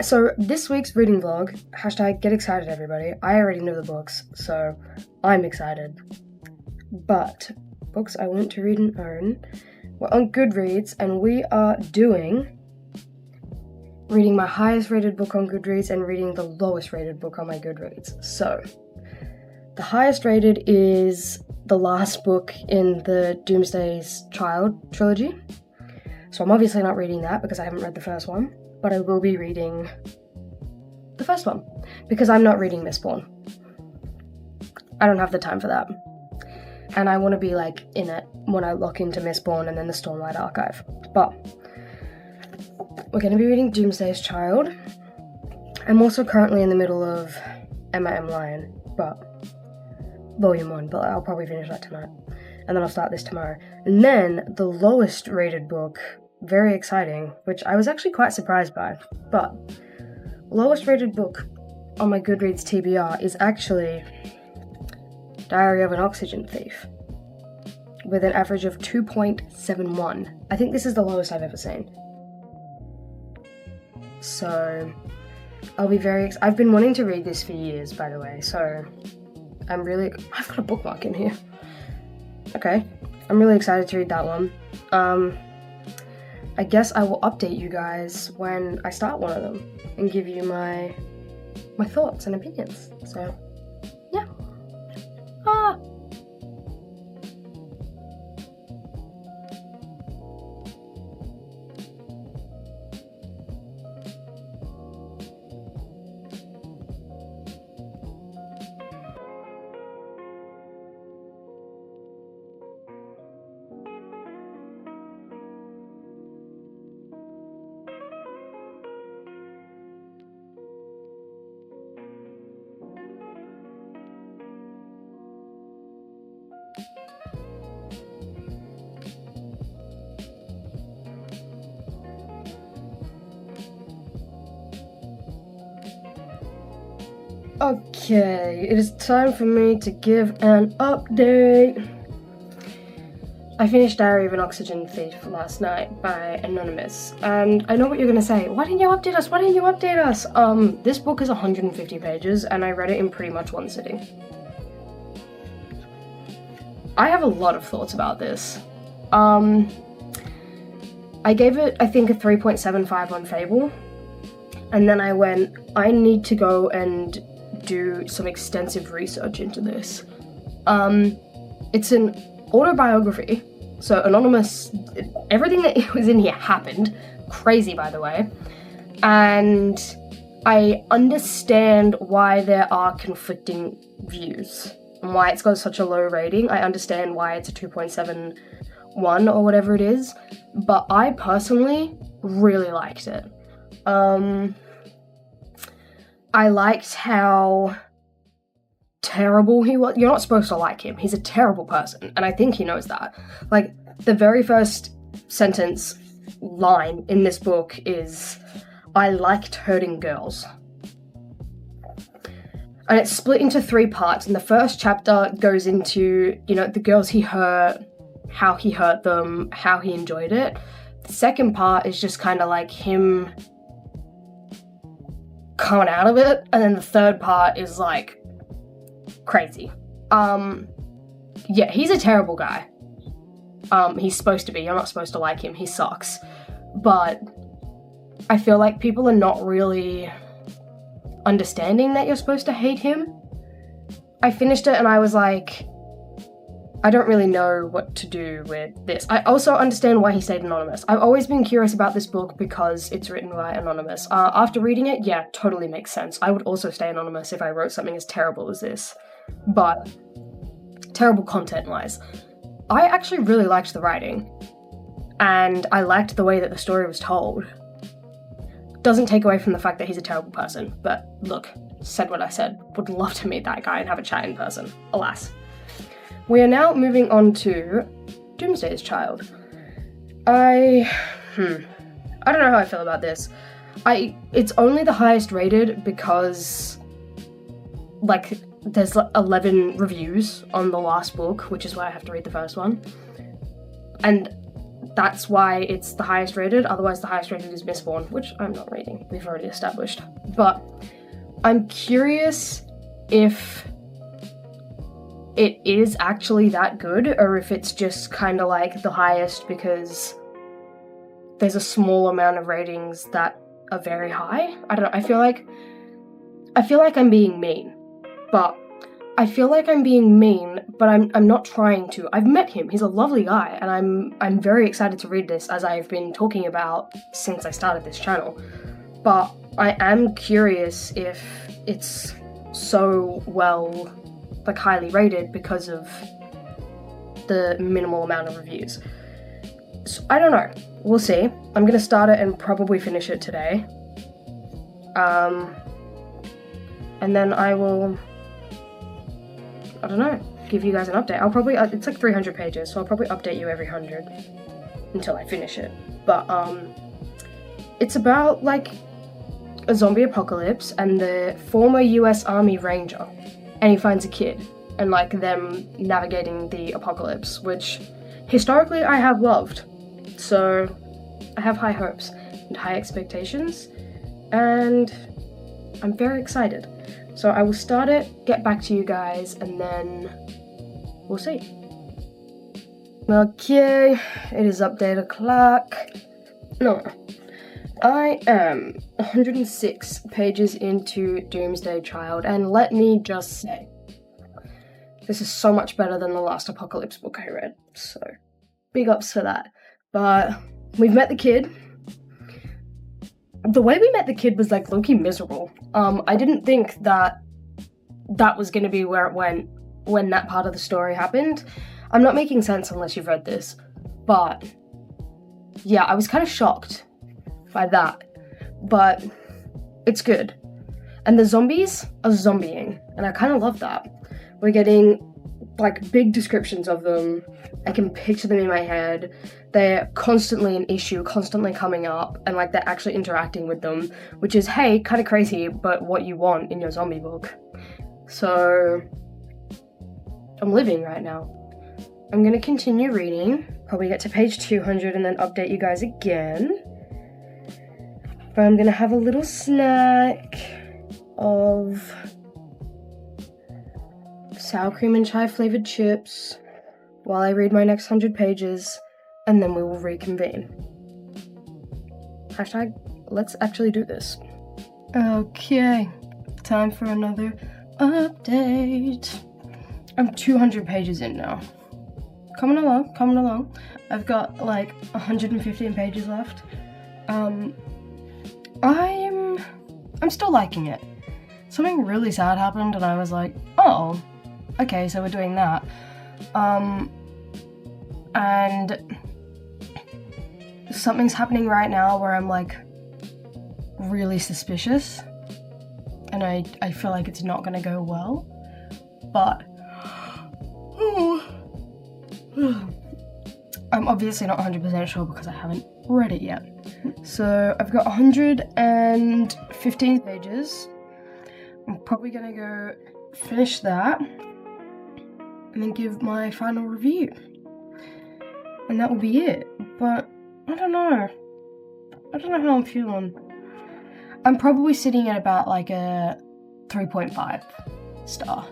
So this week's reading vlog, hashtag get excited everybody. I already know the books, so I'm excited. But books I want to read and own, we're on Goodreads, and we are reading my highest rated book on Goodreads and reading the lowest rated book on my Goodreads. So the highest rated is the last book in the Doomsday's Child trilogy. So I'm obviously not reading that because I haven't read the first one, but I will be reading the first one because I'm not reading Mistborn. I don't have the time for that. And I want to be like in it when I lock into Mistborn and then the Stormlight Archive. But we're going to be reading Doomsday's Child. I'm also currently in the middle of Emma M. Lyon, but volume 1, but I'll probably finish that tonight. And then I'll start this tomorrow. And then the lowest rated book, very exciting, which I was actually quite surprised by, but lowest rated book on my Goodreads TBR is actually Diary of an Oxygen Thief, with an average of 2.71. I think this is the lowest I've ever seen. So I'll be I've been wanting to read this for years, by the way, so I've got a bookmark in here. Okay, I'm really excited to read that one. I guess I will update you guys when I start one of them and give you my thoughts and opinions. So, yeah. Okay, it is time for me to give an update. I finished Diary of an Oxygen Thief last night by Anonymous, and I know what you're gonna say. Why didn't you update us? Why didn't you update us? This book is 150 pages, and I read it in pretty much one sitting. I have a lot of thoughts about this. I gave it, I think, a 3.75 on Fable, and then I went, I need to go and do some extensive research into this. It's an autobiography, so Anonymous, everything that was in here happened. Crazy, by the way. And I understand why there are conflicting views and why it's got such a low rating. I understand why it's a 2.71 or whatever it is, but I personally really liked it. I liked how terrible he was. You're not supposed to like him. He's a terrible person, and I think he knows that. Like, the very first sentence line in this book is, I liked hurting girls. And it's split into 3 parts, and the first chapter goes into, the girls he hurt, how he hurt them, how he enjoyed it. The second part is just kind of like him coming out of it, and then the third part is like crazy. Yeah, he's a terrible guy. He's supposed to be. You're not supposed to like him. He sucks. But I feel like people are not really understanding that you're supposed to hate him. I finished it and I was like, I don't really know what to do with this. I also understand why he stayed anonymous. I've always been curious about this book because it's written by Anonymous. After reading it, yeah, totally makes sense. I would also stay anonymous if I wrote something as terrible as this. But terrible content-wise. I actually really liked the writing. And I liked the way that the story was told. Doesn't take away from the fact that he's a terrible person. But look, said what I said. Would love to meet that guy and have a chat in person. Alas. We are now moving on to Doomsday's Child. I don't know how I feel about this. It's only the highest rated because, like, there's 11 reviews on the last book, which is why I have to read the first one. And that's why it's the highest rated. Otherwise, the highest rated is Mistborn, which I'm not reading. We've already established. But I'm curious if it is actually that good, or if it's just kind of like the highest because there's a small amount of ratings that are very high. I don't know. I feel like I'm being mean, but I'm not trying to. I've met him. He's a lovely guy, and I'm very excited to read this, as I've been talking about since I started this channel. But I am curious if it's so well, like, highly rated because of the minimal amount of reviews. So I don't know. We'll see. I'm gonna start it and probably finish it today. And then I will, I don't know, give you guys an update. I'll probably, it's like 300 pages, so I'll probably update you every 100 until I finish it. But, it's about, like, a zombie apocalypse and the former US Army Ranger, and he finds a kid, and, like, them navigating the apocalypse, which historically I have loved. So I have high hopes and high expectations, and I'm very excited. So I will start it, get back to you guys, and then we'll see. Okay, it is update o'clock. No, I am 106 pages into Doomsday Child, and let me just say, this is so much better than the last Apocalypse book I read, so big ups for that. But we've met the kid. The way we met the kid was, like, low-key miserable. I didn't think that was going to be where it went when that part of the story happened. I'm not making sense unless you've read this, but yeah, I was kind of shocked by that, but it's good. And the zombies are zombieing, and I kind of love that. We're getting, like, big descriptions of them. I can picture them in my head. They're constantly an issue, constantly coming up, and, like, they're actually interacting with them, which is, hey, kind of crazy, but what you want in your zombie book. So I'm living right now. I'm gonna continue reading, probably get to page 200 and then update you guys again. But I'm gonna have a little snack of sour cream and chai flavored chips while I read my next 100 pages, and then we will reconvene. Hashtag, let's actually do this. Okay, time for another update. I'm 200 pages in now. Coming along. I've got like 115 pages left. I'm still liking it. Something really sad happened and I was like, oh, okay, so we're doing that. And something's happening right now where I'm like really suspicious and I feel like it's not gonna go well, but I'm obviously not 100% sure because I haven't read it yet. So I've got 115 pages. I'm probably gonna go finish that and then give my final review. And that will be it. But I don't know how I'm feeling. I'm probably sitting at about like a 3.5 star.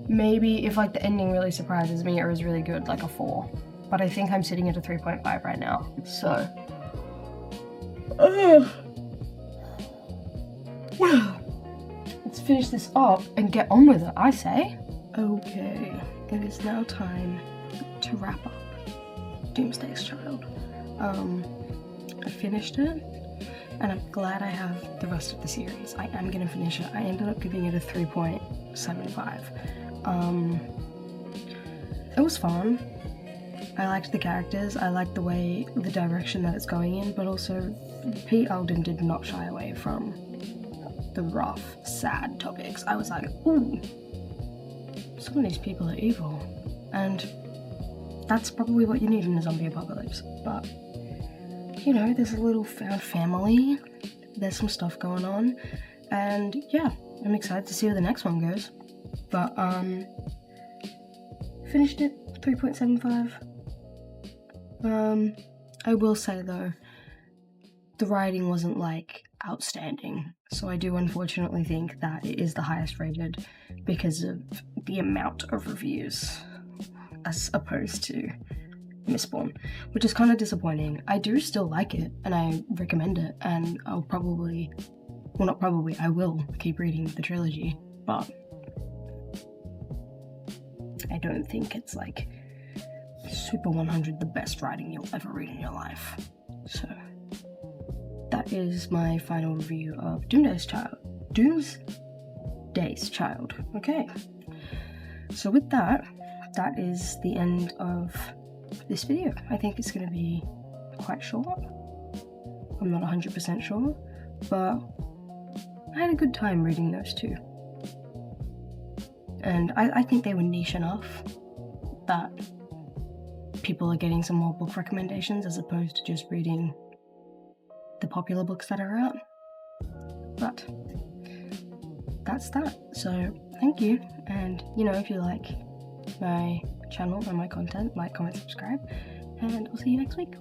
Maybe if like the ending really surprises me or is really good, like a 4. But I think I'm sitting at a 3.5 right now. So let's finish this up and get on with it, I say. Okay, it is now time to wrap up Doomsday's Child. I finished it, and I'm glad I have the rest of the series. I am gonna finish it. I ended up giving it a 3.75. It was fun. I liked the characters, I liked the way, the direction that it's going in, but also Pete Alden did not shy away from the rough, sad topics. I was like, ooh, some of these people are evil, and that's probably what you need in a zombie apocalypse. But, you know, there's a little found family, there's some stuff going on, and yeah, I'm excited to see where the next one goes. But, finished it, 3.75. I will say though, the writing wasn't like outstanding, so I do unfortunately think that it is the highest rated because of the amount of reviews as opposed to Mistborn, which is kind of disappointing. I do still like it and I recommend it, and I will keep reading the trilogy, but I don't think it's like super 100 the best writing you'll ever read in your life. So that is my final review of Doomsday's Child. Okay, so with that is the end of this video. I think it's going to be quite short. I'm not 100% sure, but I had a good time reading those two. And I think they were niche enough that people are getting some more book recommendations as opposed to just reading the popular books that are out. But that's that. So thank you, and if you like my channel and my content, like, comment, subscribe, and I'll see you next week.